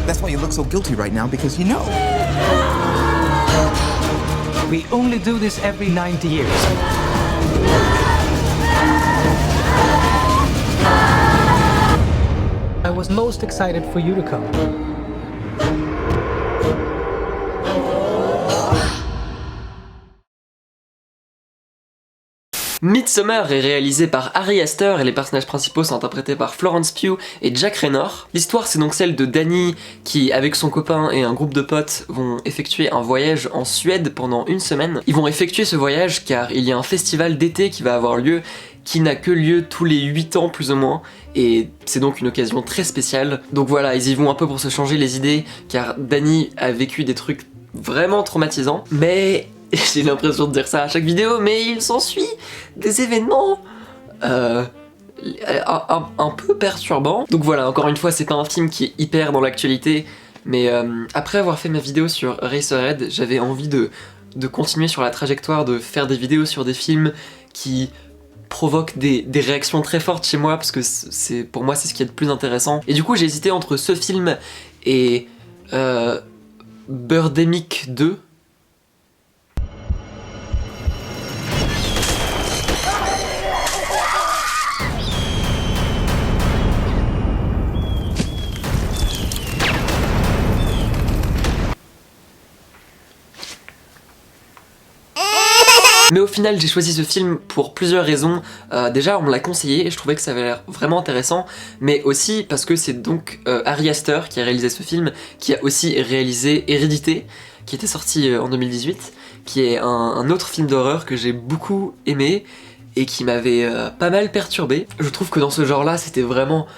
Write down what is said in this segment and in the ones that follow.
That's why you look so guilty right now, because you know. We only do this every 90 years. I was most excited for you to come. Midsommar est réalisé par Ari Aster et les personnages principaux sont interprétés par Florence Pugh et Jack Reynor. L'histoire c'est donc celle de Danny qui, avec son copain et un groupe de potes, vont effectuer un voyage en Suède pendant une semaine. Ils vont effectuer ce voyage car il y a un festival d'été qui va avoir lieu, qui n'a que lieu tous les 8 ans plus ou moins, et c'est donc une occasion très spéciale. Donc voilà, ils y vont un peu pour se changer les idées, car Danny a vécu des trucs vraiment traumatisants, mais j'ai l'impression de dire ça à chaque vidéo, mais il s'ensuit des événements un peu perturbants. Donc voilà, encore une fois, c'est pas un film qui est hyper dans l'actualité, mais après avoir fait ma vidéo sur Eraserhead, j'avais envie de continuer sur la trajectoire de faire des vidéos sur des films qui provoquent des réactions très fortes chez moi, parce que pour moi c'est ce qui est le plus intéressant. Et du coup j'ai hésité entre ce film et Birdemic 2. Mais au final j'ai choisi ce film pour plusieurs raisons. Déjà on me l'a conseillé et je trouvais que ça avait l'air vraiment intéressant, mais aussi parce que c'est donc Ari Aster qui a réalisé ce film, qui a aussi réalisé Hérédité, qui était sorti en 2018, qui est un autre film d'horreur que j'ai beaucoup aimé et qui m'avait pas mal perturbé. Je trouve que dans ce genre là c'était vraiment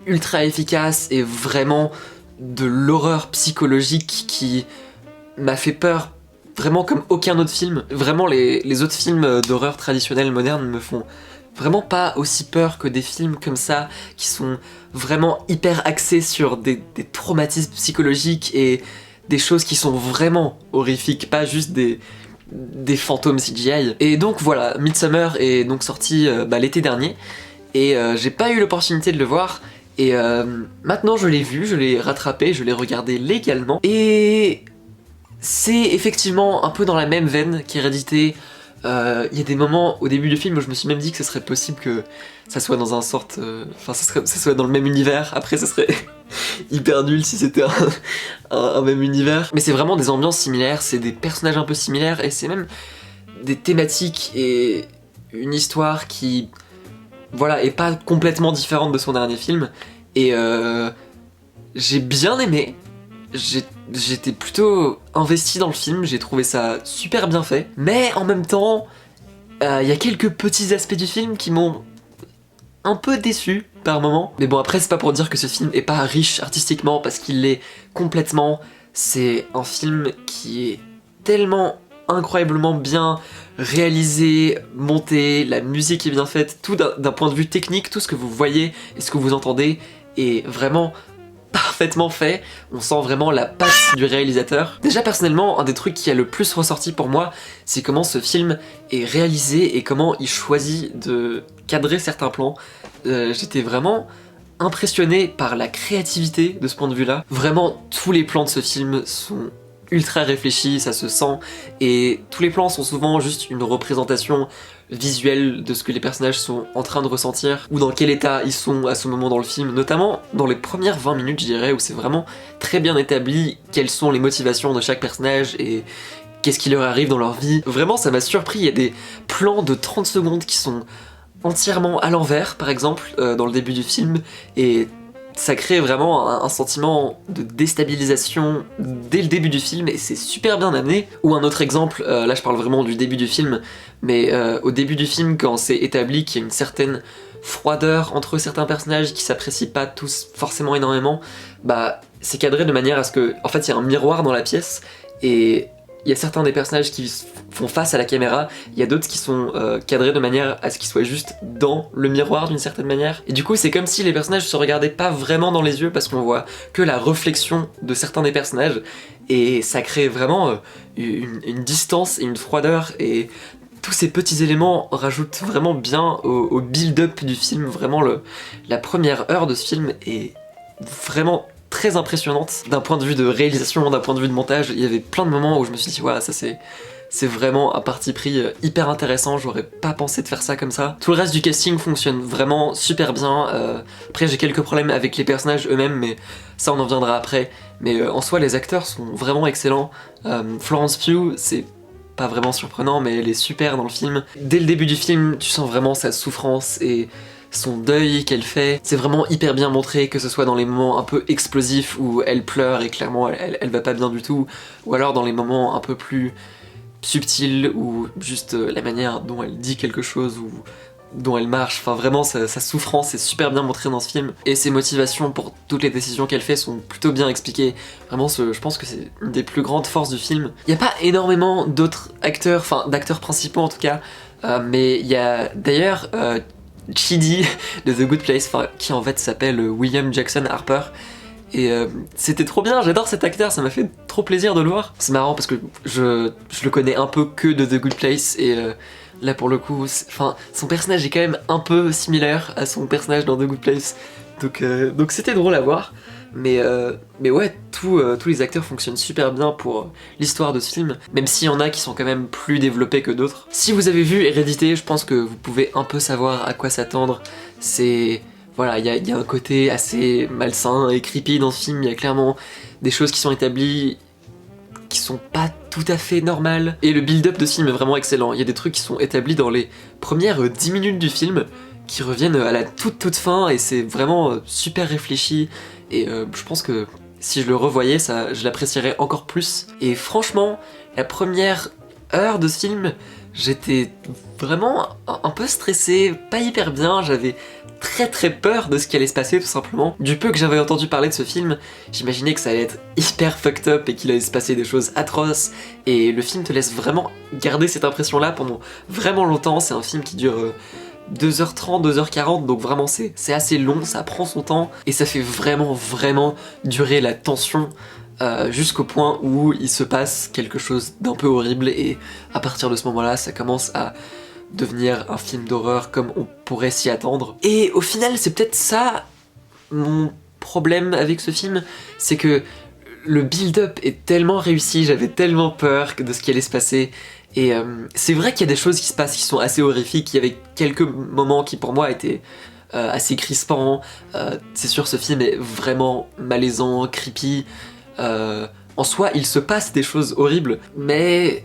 ultra efficace et vraiment de l'horreur psychologique qui m'a fait peur vraiment comme aucun autre film. Vraiment les autres films d'horreur traditionnels modernes me font vraiment pas aussi peur que des films comme ça qui sont vraiment hyper axés sur des traumatismes psychologiques et des choses qui sont vraiment horrifiques, pas juste des fantômes CGI. Et donc voilà, Midsommar est donc sorti l'été dernier et j'ai pas eu l'opportunité de le voir. Et maintenant je l'ai vu, je l'ai rattrapé, je l'ai regardé légalement et c'est effectivement un peu dans la même veine qu'Hérédité. Il y a des moments au début du film où je me suis même dit que ce serait possible que ça soit dans un sorte... ça soit dans le même univers. Après ça serait hyper nul si c'était un même univers. Mais c'est vraiment des ambiances similaires, c'est des personnages un peu similaires et c'est même des thématiques et une histoire qui... voilà, est pas complètement différente de son dernier film. Et j'ai bien aimé. J'étais plutôt investi dans le film, j'ai trouvé ça super bien fait, mais en même temps, il y a quelques petits aspects du film qui m'ont un peu déçu par moments. Mais bon, après c'est pas pour dire que ce film est pas riche artistiquement, parce qu'il l'est complètement. C'est un film qui est tellement incroyablement bien réalisé, monté, la musique est bien faite, tout d'un point de vue technique, tout ce que vous voyez et ce que vous entendez est vraiment parfaitement fait, on sent vraiment la patte du réalisateur. Déjà personnellement, un des trucs qui a le plus ressorti pour moi, c'est comment ce film est réalisé et comment il choisit de cadrer certains plans. J'étais vraiment impressionné par la créativité de ce point de vue-là. Vraiment, tous les plans de ce film sont ultra réfléchis, ça se sent, et tous les plans sont souvent juste une représentation visuelle de ce que les personnages sont en train de ressentir, ou dans quel état ils sont à ce moment dans le film, notamment dans les premières 20 minutes je dirais, où c'est vraiment très bien établi quelles sont les motivations de chaque personnage et qu'est-ce qui leur arrive dans leur vie. Vraiment ça m'a surpris, il y a des plans de 30 secondes qui sont entièrement à l'envers par exemple dans le début du film, et ça crée vraiment un sentiment de déstabilisation dès le début du film et c'est super bien amené. Ou un autre exemple, là je parle vraiment du début du film, mais au début du film quand c'est établi qu'il y a une certaine froideur entre certains personnages qui s'apprécient pas tous forcément énormément, bah c'est cadré de manière à ce que, en fait il y a un miroir dans la pièce et il y a certains des personnages qui font face à la caméra, il y a d'autres qui sont cadrés de manière à ce qu'ils soient juste dans le miroir d'une certaine manière. Et du coup c'est comme si les personnages se regardaient pas vraiment dans les yeux parce qu'on voit que la réflexion de certains des personnages et ça crée vraiment une distance et une froideur, et tous ces petits éléments rajoutent vraiment bien au build-up du film. Vraiment la première heure de ce film est vraiment très impressionnante d'un point de vue de réalisation, d'un point de vue de montage. Il y avait plein de moments où je me suis dit ouais, ça c'est vraiment un parti pris hyper intéressant, j'aurais pas pensé de faire ça comme ça. Tout le reste du casting fonctionne vraiment super bien. Après j'ai quelques problèmes avec les personnages eux-mêmes, mais ça on en viendra après. Mais en soi les acteurs sont vraiment excellents. Florence Pugh, c'est pas vraiment surprenant, mais elle est super dans le film. Dès le début du film, tu sens vraiment sa souffrance et son deuil qu'elle fait. C'est vraiment hyper bien montré, que ce soit dans les moments un peu explosifs où elle pleure et clairement elle va pas bien du tout, ou alors dans les moments un peu plus subtile ou juste la manière dont elle dit quelque chose ou dont elle marche, enfin vraiment sa souffrance est super bien montrée dans ce film et ses motivations pour toutes les décisions qu'elle fait sont plutôt bien expliquées. Vraiment je pense que c'est une des plus grandes forces du film. Il n'y a pas énormément d'autres acteurs, enfin d'acteurs principaux en tout cas, mais il y a d'ailleurs Chidi de The Good Place, qui en fait s'appelle William Jackson Harper. Et c'était trop bien, j'adore cet acteur, ça m'a fait trop plaisir de le voir. C'est marrant parce que je le connais un peu que de The Good Place et là pour le coup, son personnage est quand même un peu similaire à son personnage dans The Good Place. Donc c'était drôle à voir. Mais ouais, tous les acteurs fonctionnent super bien pour l'histoire de ce film, même s'il y en a qui sont quand même plus développés que d'autres. Si vous avez vu Hérédité, je pense que vous pouvez un peu savoir à quoi s'attendre. Voilà, il y a un côté assez malsain et creepy dans ce film, il y a clairement des choses qui sont établies qui sont pas tout à fait normales. Et le build-up de ce film est vraiment excellent, il y a des trucs qui sont établis dans les premières 10 minutes du film, qui reviennent à la toute fin, et c'est vraiment super réfléchi, et je pense que si je le revoyais, je l'apprécierais encore plus. Et franchement, la première heure de ce film, j'étais vraiment un peu stressé, pas hyper bien, j'avais très peur de ce qui allait se passer tout simplement. Du peu que j'avais entendu parler de ce film, j'imaginais que ça allait être hyper fucked up et qu'il allait se passer des choses atroces, et le film te laisse vraiment garder cette impression là pendant vraiment longtemps. C'est un film qui dure 2h30, 2h40, donc vraiment c'est assez long, ça prend son temps, et ça fait vraiment durer la tension jusqu'au point où il se passe quelque chose d'un peu horrible, et à partir de ce moment-là, ça commence à devenir un film d'horreur comme on pourrait s'y attendre. Et au final, c'est peut-être ça mon problème avec ce film, c'est que le build-up est tellement réussi, j'avais tellement peur de ce qui allait se passer, et c'est vrai qu'il y a des choses qui se passent qui sont assez horrifiques, il y avait quelques moments qui pour moi étaient assez crispants, c'est sûr ce film est vraiment malaisant, creepy, en soi il se passe des choses horribles, mais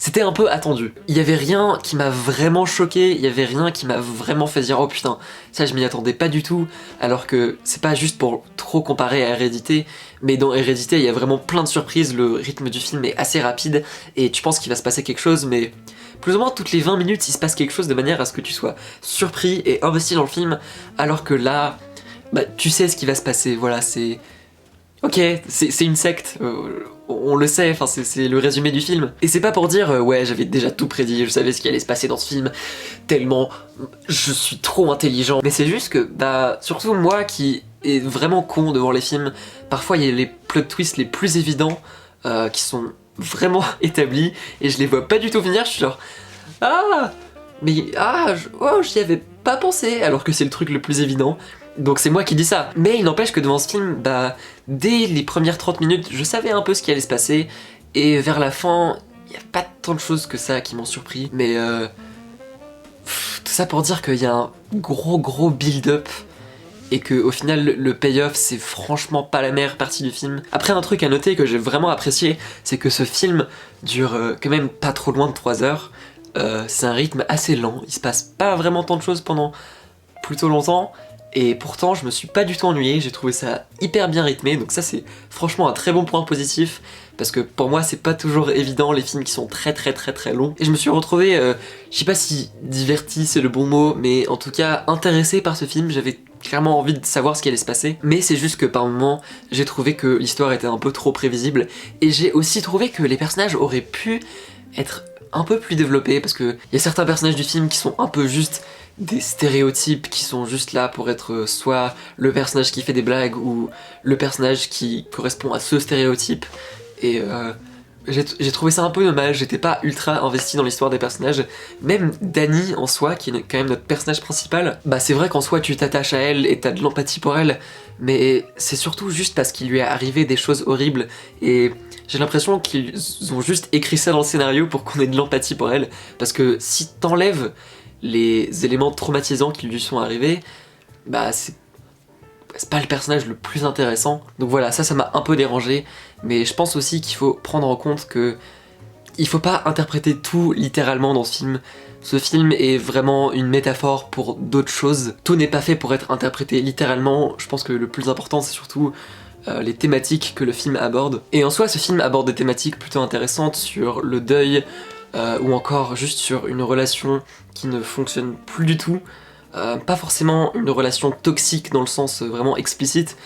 c'était un peu attendu. Il y avait rien qui m'a vraiment choqué, il y avait rien qui m'a vraiment fait dire oh putain, ça je m'y attendais pas du tout, alors que c'est pas juste pour trop comparer à Hérédité, mais dans Hérédité il y a vraiment plein de surprises, le rythme du film est assez rapide, et tu penses qu'il va se passer quelque chose, mais plus ou moins toutes les 20 minutes il se passe quelque chose de manière à ce que tu sois surpris et investi dans le film, alors que là, bah tu sais ce qui va se passer, voilà, c'est... Ok, c'est une secte, on le sait, enfin c'est le résumé du film. Et c'est pas pour dire ouais j'avais déjà tout prédit, je savais ce qui allait se passer dans ce film, tellement je suis trop intelligent. Mais c'est juste que, bah surtout moi qui est vraiment con devant les films, parfois il y a les plot twists les plus évidents qui sont vraiment établis, et je les vois pas du tout venir, je suis genre ah mais j'y avais pas pensé, alors que c'est le truc le plus évident. Donc c'est moi qui dis ça. Mais il n'empêche que devant ce film, bah dès les premières 30 minutes, je savais un peu ce qui allait se passer, et vers la fin, il n'y a pas tant de choses que ça qui m'ont surpris. Mais tout ça pour dire qu'il y a un gros build-up, et que au final le payoff c'est franchement pas la meilleure partie du film. Après, un truc à noter que j'ai vraiment apprécié, c'est que ce film dure quand même pas trop loin de 3 heures. C'est un rythme assez lent, il se passe pas vraiment tant de choses pendant plutôt longtemps, et pourtant je me suis pas du tout ennuyé, j'ai trouvé ça hyper bien rythmé, donc ça c'est franchement un très bon point positif, parce que pour moi c'est pas toujours évident les films qui sont très longs, et je me suis retrouvé, je sais pas si diverti c'est le bon mot, mais en tout cas intéressé par ce film, j'avais clairement envie de savoir ce qui allait se passer, mais c'est juste que par moments j'ai trouvé que l'histoire était un peu trop prévisible, et j'ai aussi trouvé que les personnages auraient pu être un peu plus développés, parce que il y a certains personnages du film qui sont un peu juste des stéréotypes, qui sont juste là pour être soit le personnage qui fait des blagues ou le personnage qui correspond à ce stéréotype, et j'ai trouvé ça un peu dommage, j'étais pas ultra investi dans l'histoire des personnages. Même Dani en soi, qui est quand même notre personnage principal, bah c'est vrai qu'en soi tu t'attaches à elle et t'as de l'empathie pour elle, mais c'est surtout juste parce qu'il lui est arrivé des choses horribles et j'ai l'impression qu'ils ont juste écrit ça dans le scénario pour qu'on ait de l'empathie pour elle, parce que si t'enlèves les éléments traumatisants qui lui sont arrivés, bah c'est pas le personnage le plus intéressant. Donc voilà, ça m'a un peu dérangé, mais je pense aussi qu'il faut prendre en compte que il faut pas interpréter tout littéralement dans ce film. Ce film est vraiment une métaphore pour d'autres choses. Tout n'est pas fait pour être interprété littéralement. Je pense que le plus important c'est surtout les thématiques que le film aborde. Et en soi, ce film aborde des thématiques plutôt intéressantes sur le deuil, ou encore juste sur une relation qui ne fonctionne plus du tout. Pas forcément une relation toxique dans le sens vraiment explicite,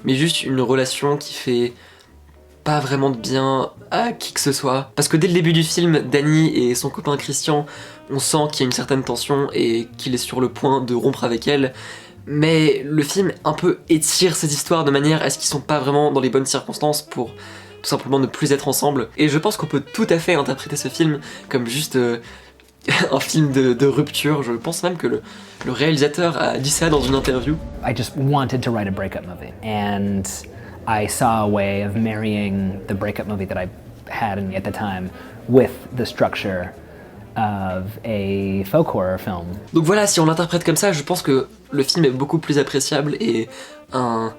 mais juste une relation qui fait pas vraiment de bien à qui que ce soit. Parce que dès le début du film, Dani et son copain Christian, on sent qu'il y a une certaine tension et qu'il est sur le point de rompre avec elle, mais le film un peu étire cette histoire de manière à ce qu'ils sont pas vraiment dans les bonnes circonstances pour tout simplement ne plus être ensemble. Et je pense qu'on peut tout à fait interpréter ce film comme juste un film de rupture. Je pense même que le réalisateur a dit ça dans une interview. I just wanted to write a breakup movie, and I saw a way of marrying the breakup movie that I had at the time with the structure of a folk horror film. Donc voilà, si on l'interprète comme ça, je pense que le film est beaucoup plus appréciable et un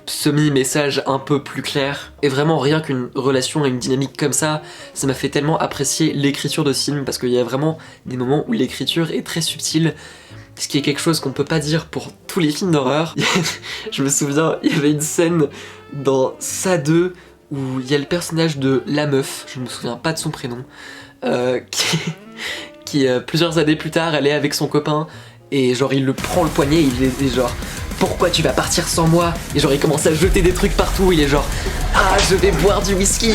semi-message un peu plus clair. Et vraiment rien qu'une relation et une dynamique comme ça m'a fait tellement apprécier l'écriture de ce film, parce qu'il y a vraiment des moments où l'écriture est très subtile, ce qui est quelque chose qu'on peut pas dire pour tous les films d'horreur. Je me souviens, il y avait une scène dans Ça 2 où il y a le personnage de la meuf, je me souviens pas de son prénom, qui plusieurs années plus tard, elle est avec son copain et genre il le prend le poignet et il est genre pourquoi tu vas partir sans moi? Et genre il commence à jeter des trucs partout, il est genre ah je vais boire du whisky,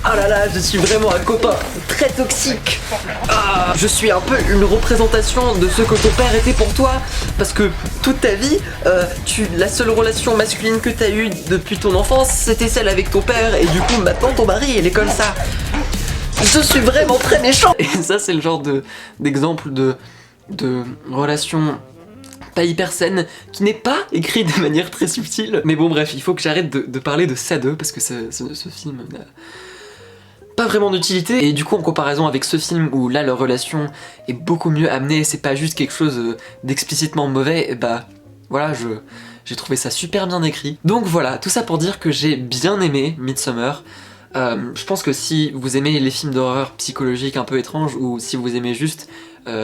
ah là là je suis vraiment un copain très toxique, ah je suis un peu une représentation de ce que ton père était pour toi, parce que toute ta vie la seule relation masculine que t'as eue depuis ton enfance c'était celle avec ton père, et du coup maintenant ton mari il est comme ça, je suis vraiment très méchant. Et ça c'est le genre d'exemple de relation pas hyper saine, qui n'est pas écrit de manière très subtile. Mais bon bref, il faut que j'arrête de parler de ça 2 parce que ce film n'a pas vraiment d'utilité. Et du coup en comparaison avec ce film où là leur relation est beaucoup mieux amenée, c'est pas juste quelque chose d'explicitement mauvais, et bah voilà, j'ai trouvé ça super bien écrit. Donc voilà, tout ça pour dire que j'ai bien aimé Midsommar. Je pense que si vous aimez les films d'horreur psychologiques un peu étranges, ou si vous aimez juste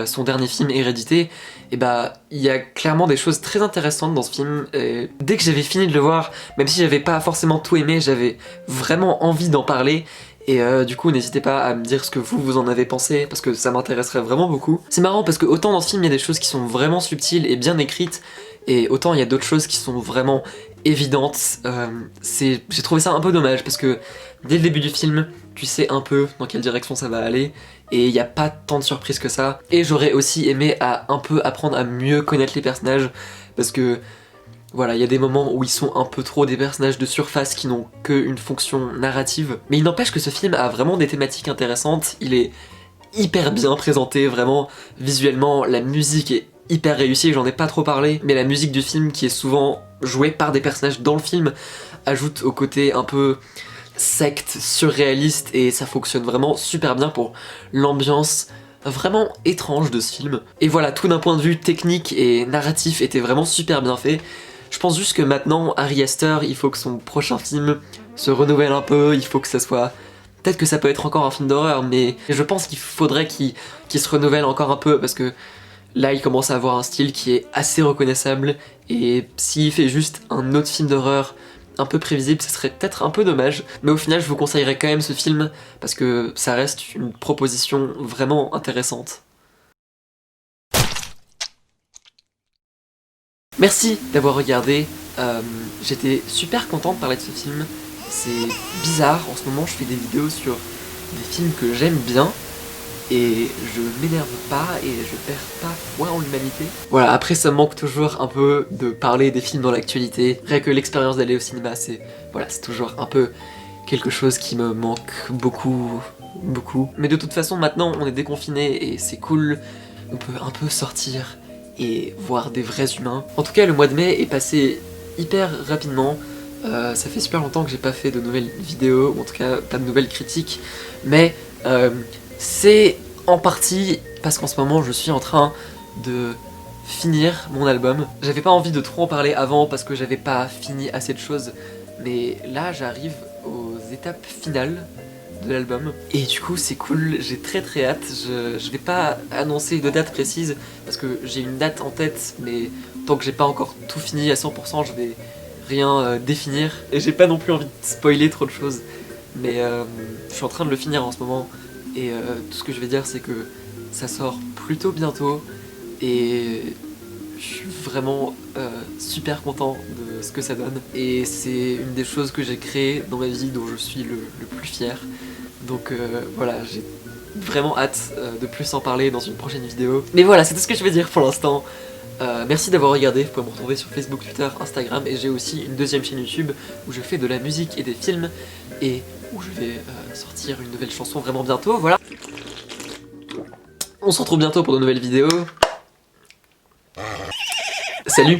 son dernier film Hérédité, et bah il y a clairement des choses très intéressantes dans ce film. Et dès que j'avais fini de le voir, même si j'avais pas forcément tout aimé, j'avais vraiment envie d'en parler. Et du coup n'hésitez pas à me dire ce que vous en avez pensé, parce que ça m'intéresserait vraiment beaucoup. C'est marrant parce que autant dans ce film il y a des choses qui sont vraiment subtiles et bien écrites, et autant il y a d'autres choses qui sont vraiment évidentes. J'ai trouvé ça un peu dommage parce que dès le début du film, tu sais un peu dans quelle direction ça va aller, et il n'y a pas tant de surprises que ça. Et j'aurais aussi aimé un peu apprendre à mieux connaître les personnages, parce que voilà, il y a des moments où ils sont un peu trop des personnages de surface qui n'ont qu'une fonction narrative. Mais il n'empêche que ce film a vraiment des thématiques intéressantes, il est hyper bien présenté, vraiment visuellement, la musique est hyper réussie, j'en ai pas trop parlé, mais la musique du film qui est souvent jouée par des personnages dans le film ajoute au côté un peu secte, surréaliste, et ça fonctionne vraiment super bien pour l'ambiance vraiment étrange de ce film. Et voilà, tout d'un point de vue technique et narratif était vraiment super bien fait. Je pense juste que maintenant, Ari Aster, il faut que son prochain film se renouvelle un peu, il faut que ça soit... Peut-être que ça peut être encore un film d'horreur, mais je pense qu'il faudrait qu'il se renouvelle encore un peu, parce que là il commence à avoir un style qui est assez reconnaissable, et s'il fait juste un autre film d'horreur un peu prévisible, ce serait peut-être un peu dommage. Mais au final je vous conseillerais quand même ce film, parce que ça reste une proposition vraiment intéressante. Merci d'avoir regardé, j'étais super content de parler de ce film. C'est bizarre, en ce moment je fais des vidéos sur des films que j'aime bien, et je m'énerve pas et je perds pas foi en l'humanité. Voilà, après ça me manque toujours un peu de parler des films dans l'actualité. Rien que l'expérience d'aller au cinéma, c'est toujours un peu quelque chose qui me manque beaucoup. Mais de toute façon maintenant on est déconfiné et c'est cool, on peut un peu sortir et voir des vrais humains. En tout cas le mois de mai est passé hyper rapidement, ça fait super longtemps que j'ai pas fait de nouvelles vidéos, ou en tout cas pas de nouvelles critiques, mais c'est en partie parce qu'en ce moment je suis en train de finir mon album. J'avais pas envie de trop en parler avant parce que j'avais pas fini assez de choses, mais là j'arrive aux étapes finales de l'album et du coup c'est cool, j'ai très hâte. Je vais pas annoncer de date précise parce que j'ai une date en tête, mais tant que j'ai pas encore tout fini à 100% je vais rien définir et j'ai pas non plus envie de spoiler trop de choses, mais je suis en train de le finir en ce moment et tout ce que je vais dire c'est que ça sort plutôt bientôt et je suis vraiment super content de ce que ça donne et c'est une des choses que j'ai créées dans ma vie dont je suis le plus fier. Donc voilà, j'ai vraiment hâte de plus en parler dans une prochaine vidéo. Mais voilà, c'est tout ce que je vais dire pour l'instant. Merci d'avoir regardé, vous pouvez me retrouver sur Facebook, Twitter, Instagram et j'ai aussi une deuxième chaîne YouTube où je fais de la musique et des films et où je vais sortir une nouvelle chanson vraiment bientôt, voilà. On se retrouve bientôt pour de nouvelles vidéos. Salut!